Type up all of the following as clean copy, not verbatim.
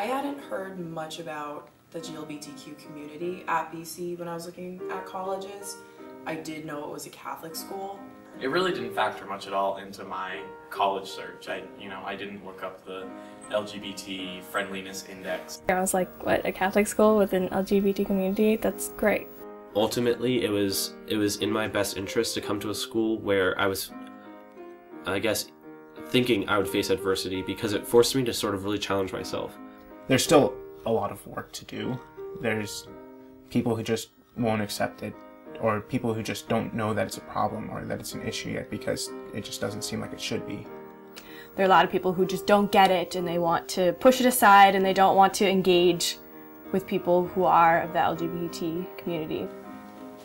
hadn't heard much about the GLBTQ community at BC when I was looking at colleges. I did know it was a Catholic school. It really didn't factor much at all into my college search. I didn't look up the LGBT friendliness index. I was like, what, a Catholic school with an LGBT community? That's great. Ultimately, it was in my best interest to come to a school where I was, I guess, thinking I would face adversity, because it forced me to sort of really challenge myself. There's still a lot of work to do. There's people who just won't accept it, or people who just don't know that it's a problem or that it's an issue yet because it just doesn't seem like it should be. There are a lot of people who just don't get it and they want to push it aside and they don't want to engage with people who are of the LGBT community.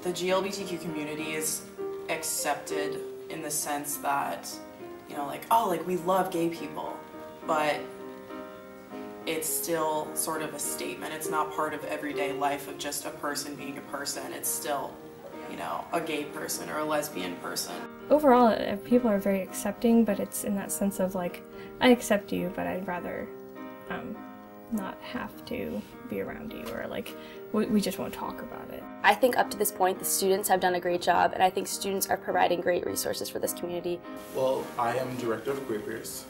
The GLBTQ community is accepted in the sense that, we love gay people, but it's still sort of a statement. It's not part of everyday life of just a person being a person. It's still, a gay person or a lesbian person. Overall, people are very accepting, but it's in that sense of like, I accept you, but I'd rather not have to be around you, or like, we just won't talk about it. I think up to this point, the students have done a great job, and I think students are providing great resources for this community. Well, I am director of Queer Peers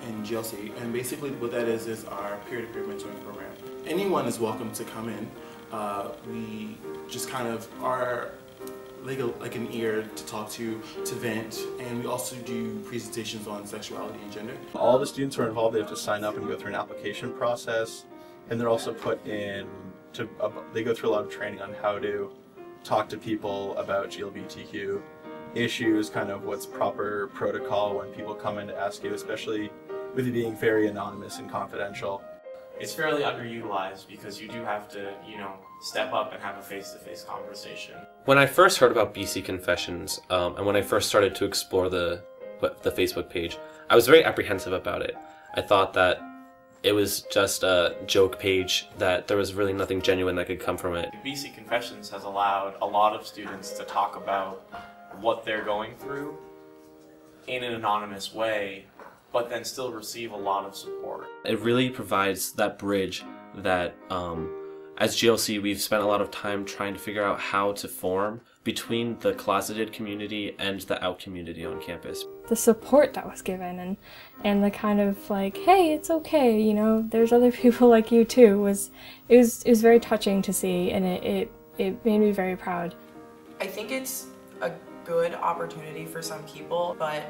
in GLC, and basically what that is our peer-to-peer mentoring program. Anyone is welcome to come in. We just kind of are like an ear to talk to vent, and we also do presentations on sexuality and gender. All the students who are involved, they have to sign up and go through an application process, and they're also put in they go through a lot of training on how to talk to people about GLBTQ issues, kind of what's proper protocol when people come in to ask you, especially with it being very anonymous and confidential. It's fairly underutilized because you do have to, step up and have a face-to-face conversation. When I first heard about BC Confessions, and when I first started to explore the Facebook page, I was very apprehensive about it. I thought that it was just a joke page, that there was really nothing genuine that could come from it. BC Confessions has allowed a lot of students to talk about what they're going through in an anonymous way, but then still receive a lot of support. It really provides that bridge that, as GLC, we've spent a lot of time trying to figure out how to form between the closeted community and the out community on campus. The support that was given and the kind of like, hey, it's okay, there's other people like you too, it was very touching to see, and it made me very proud. I think it's a good opportunity for some people, but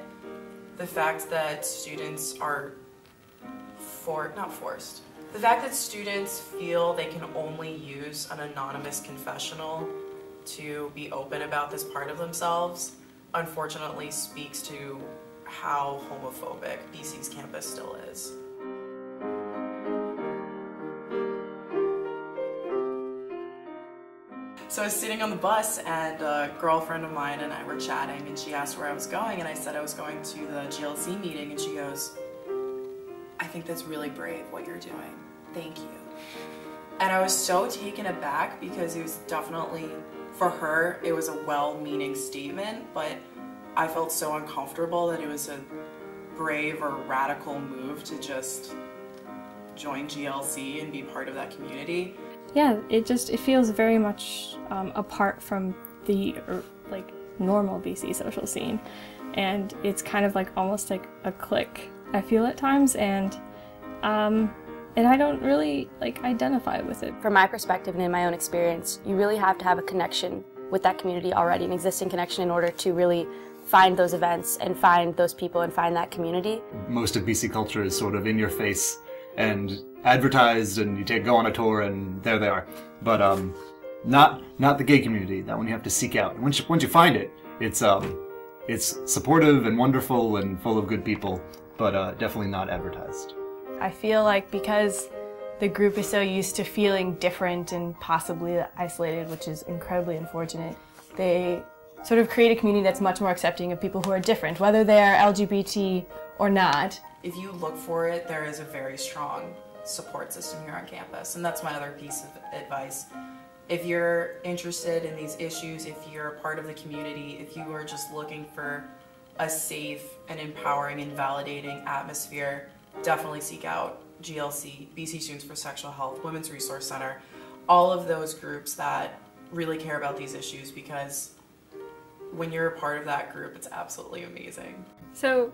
the fact that students are the fact that students feel they can only use an anonymous confessional to be open about this part of themselves, unfortunately speaks to how homophobic BC's campus still is. So I was sitting on the bus, and a girlfriend of mine and I were chatting, and she asked where I was going, and I said I was going to the GLC meeting, and she goes, I think that's really brave what you're doing. Thank you. And I was so taken aback because it was definitely, for her, it was a well-meaning statement, but I felt so uncomfortable that it was a brave or radical move to just join GLC and be part of that community. Yeah, it feels very much apart from the normal BC social scene, and it's kind of like almost like a clique, I feel at times, and I don't really identify with it. From my perspective and in my own experience, you really have to have a connection with that community already, an existing connection, in order to really find those events and find those people and find that community. Most of BC culture is sort of in your face and advertised, and you go on a tour and there they are. But not the gay community. That one you have to seek out. Once you find it, it's supportive and wonderful and full of good people, but definitely not advertised. I feel like because the group is so used to feeling different and possibly isolated, which is incredibly unfortunate, they sort of create a community that's much more accepting of people who are different, whether they are LGBT or not. If you look for it, there is a very strong support system here on campus, and that's my other piece of advice. If you're interested in these issues, if you're a part of the community, if you are just looking for a safe and empowering and validating atmosphere definitely seek out GLC, BC Students for Sexual Health, Women's Resource Center, all of those groups that really care about these issues, because when you're a part of that group, it's absolutely amazing. So,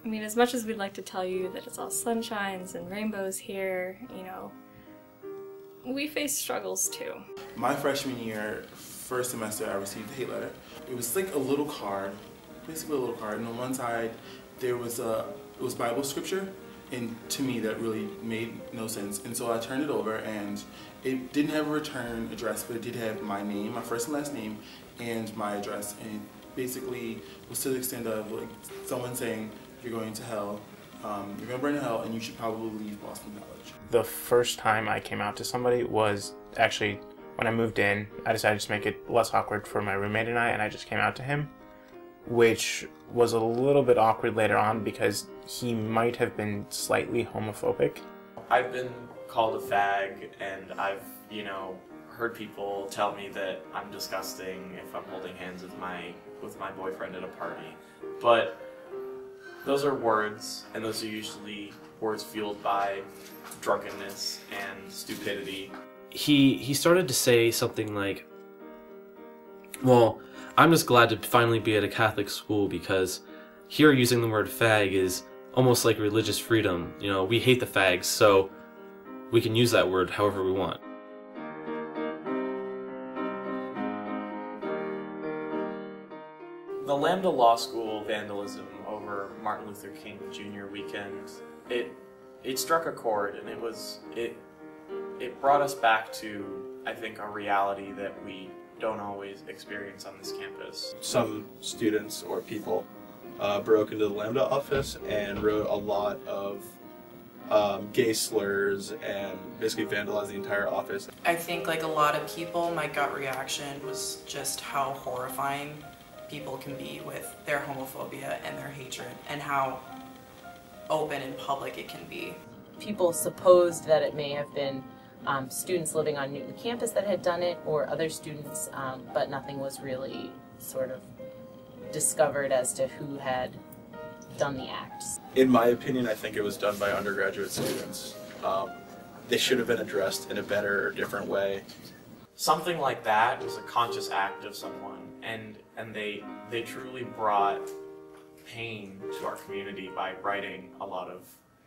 I mean, as much as we'd like to tell you that it's all sunshines and rainbows here, you know, we face struggles too. My freshman year, first semester, I received a hate letter. It was like a little card, basically a little card, and on one side there was it was Bible scripture, and to me that really made no sense. And so I turned it over, and it didn't have a return address, but it did have my name, my first and last name, and my address. And it basically was to the extent of like someone saying, "You're going to hell. You're going to burn in hell, and you should probably leave Boston College." The first time I came out to somebody was actually when I moved in. I decided to make it less awkward for my roommate and I just came out to him, which was a little bit awkward later on because he might have been slightly homophobic. I've been called a fag, and I've, you know, heard people tell me that I'm disgusting if I'm holding hands with my boyfriend at a party. But those are words, and those are usually words fueled by drunkenness and stupidity. He started to say something like, well, I'm just glad to finally be at a Catholic school because here using the word fag is almost like religious freedom. You know, we hate the fags, so we can use that word however we want. The Lambda Law School vandalism over Martin Luther King Jr. weekend, it struck a chord, and it brought us back to, I think, a reality that we don't always experience on this campus. Some students or people broke into the Lambda office and wrote a lot of gay slurs and basically vandalized the entire office. I think, like a lot of people, my gut reaction was just how horrifying people can be with their homophobia and their hatred, and how open and public it can be. People supposed that it may have been students living on Newton campus that had done it, or other students, but nothing was really sort of discovered as to who had done the acts. In my opinion, I think it was done by undergraduate students. They should have been addressed in a better or different way. Something like that was a conscious act of someone, and they truly brought pain to our community by writing a lot of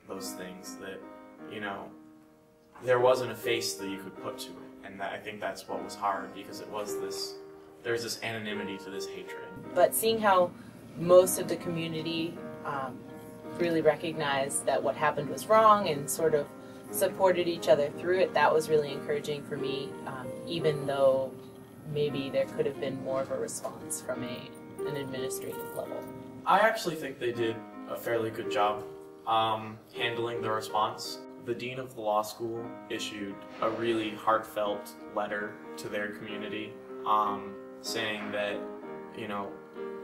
those things that, you know, there wasn't a face that you could put to it, and I think that's what was hard, because there's this anonymity to this hatred. But seeing how most of the community really recognized that what happened was wrong and sort of supported each other through it, that was really encouraging for me, even though maybe there could have been more of a response from an administrative level. I actually think they did a fairly good job handling the response. The dean of the law school issued a really heartfelt letter to their community, saying that, you know,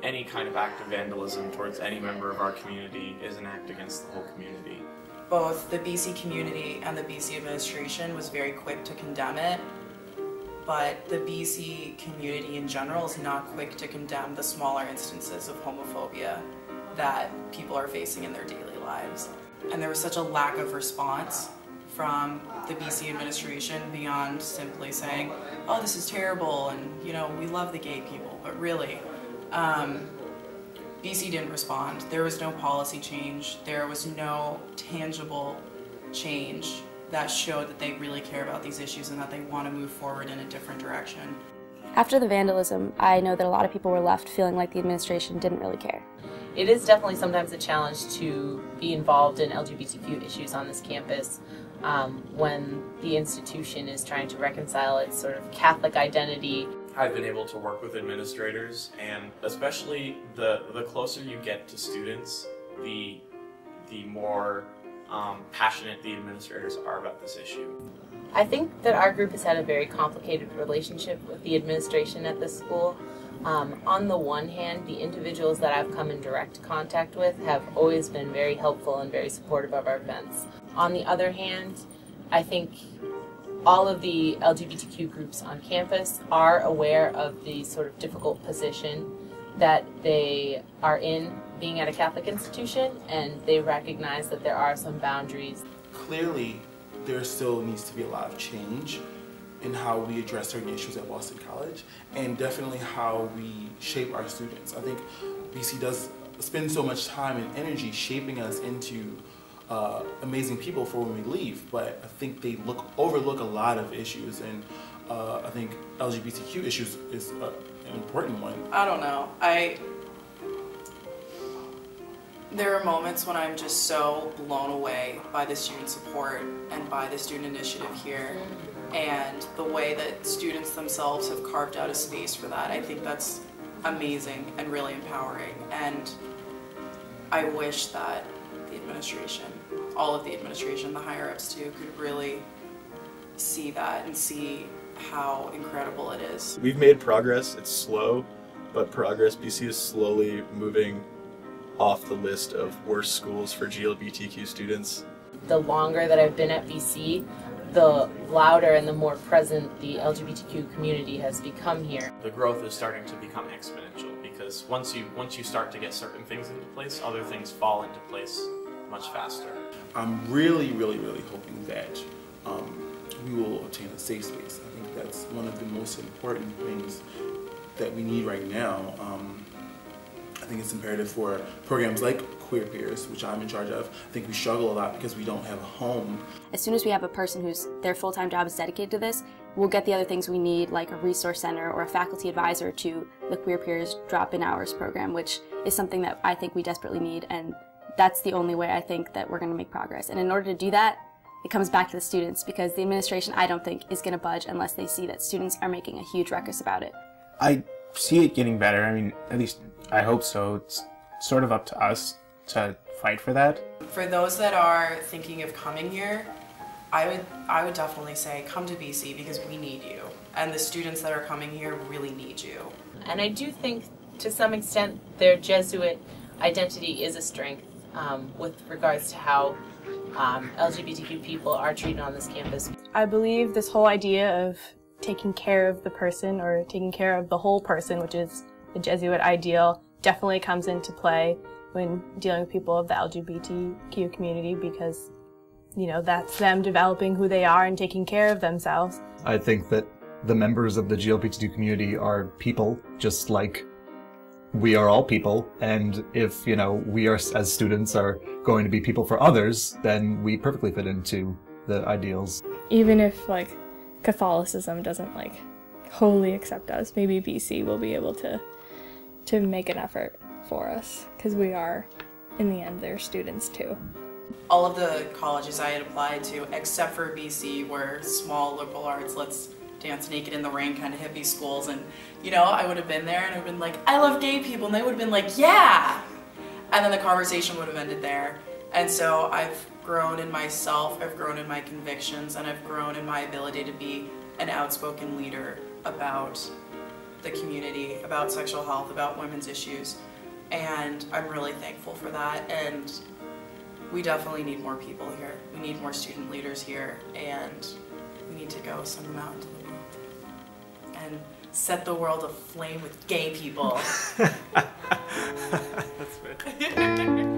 any kind of act of vandalism towards any member of our community is an act against the whole community. Both the BC community and the BC administration was very quick to condemn it, but the BC community in general is not quick to condemn the smaller instances of homophobia that people are facing in their daily lives. And there was such a lack of response from the BC administration beyond simply saying, oh, this is terrible, and, you know, we love the gay people, but really, BC didn't respond. There was no policy change. There was no tangible change that showed that they really care about these issues and that they want to move forward in a different direction. After the vandalism, I know that a lot of people were left feeling like the administration didn't really care. It is definitely sometimes a challenge to be involved in LGBTQ issues on this campus when the institution is trying to reconcile its sort of Catholic identity. I've been able to work with administrators, and especially the closer you get to students, the more passionate the administrators are about this issue. I think that our group has had a very complicated relationship with the administration at this school. On the one hand, the individuals that I've come in direct contact with have always been very helpful and very supportive of our events. On the other hand, I think all of the LGBTQ groups on campus are aware of the sort of difficult position that they are in being at a Catholic institution, and they recognize that there are some boundaries. Clearly, there still needs to be a lot of change in how we address certain issues at Boston College, and definitely how we shape our students. I think BC does spend so much time and energy shaping us into amazing people for when we leave, but I think they overlook a lot of issues, and I think LGBTQ issues is an important one. I don't know. There are moments when I'm just so blown away by the student support and by the student initiative here, and the way that students themselves have carved out a space for that. I think that's amazing and really empowering, and I wish that the administration, all of the administration, the higher-ups too, could really see that and see how incredible it is. We've made progress. It's slow, but progress. BC is slowly moving off the list of worst schools for GLBTQ students. The longer that I've been at BC, the louder and the more present the LGBTQ community has become here. The growth is starting to become exponential, because once you start to get certain things into place, other things fall into place much faster. I'm really, really, really hoping that we will obtain a safe space. I think that's one of the most important things that we need right now. I think it's imperative for programs like Queer Peers, which I'm in charge of. I think we struggle a lot because we don't have a home. As soon as we have a person whose their full-time job is dedicated to this, we'll get the other things we need, like a resource center or a faculty advisor to the Queer Peers drop-in hours program, which is something that I think we desperately need, and that's the only way I think that we're going to make progress. And in order to do that, it comes back to the students, because the administration, I don't think, is going to budge unless they see that students are making a huge ruckus about it. I see it getting better. I mean, at least I hope so. It's sort of up to us to fight for that. For those that are thinking of coming here, I would definitely say come to BC, because we need you. And the students that are coming here really need you. And I do think, to some extent, their Jesuit identity is a strength with regards to how LGBTQ people are treated on this campus. I believe this whole idea of taking care of the person, or taking care of the whole person, which is the Jesuit ideal, definitely comes into play when dealing with people of the LGBTQ community, because, you know, that's them developing who they are and taking care of themselves. I think that the members of the GLBT community are people, just like we are all people, and if, you know, we are, as students, are going to be people for others, then we perfectly fit into the ideals. Even if, like, Catholicism doesn't, like, wholly accept us, maybe BC will be able to make an effort for us, because we are, in the end, they're students too. All of the colleges I had applied to, except for BC, were small liberal arts, let's dance naked in the rain kind of hippie schools, and you know, I would have been there and I would have been like, I love gay people, and they would have been like, yeah! And then the conversation would have ended there. And so I've grown in myself, I've grown in my convictions, and I've grown in my ability to be an outspoken leader about the community, about sexual health, about women's issues. And I'm really thankful for that, and we definitely need more people here. We need more student leaders here, and we need to go send them out into the world and set the world aflame with gay people. That's fair.